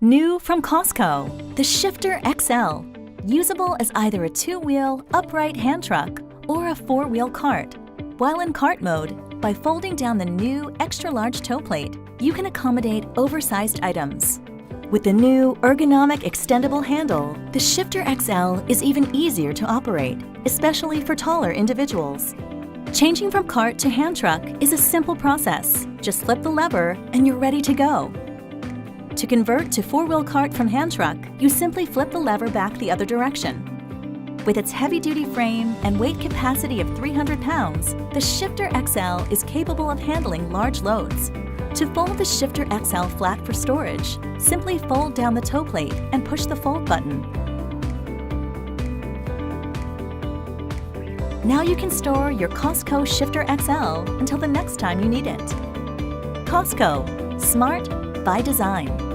New from Cosco, the Shifter XL. Usable as either a two-wheel, upright hand truck or a four-wheel cart. While in cart mode, by folding down the new extra-large toe plate, you can accommodate oversized items. With the new ergonomic extendable handle, the Shifter XL is even easier to operate, especially for taller individuals. Changing from cart to hand truck is a simple process. Just flip the lever and you're ready to go. To convert to four-wheel cart from hand truck, you simply flip the lever back the other direction. With its heavy-duty frame and weight capacity of 300 pounds, the Shifter XL is capable of handling large loads. To fold the Shifter XL flat for storage, simply fold down the toe plate and push the fold button. Now you can store your Cosco Shifter XL until the next time you need it. Cosco, smart by design.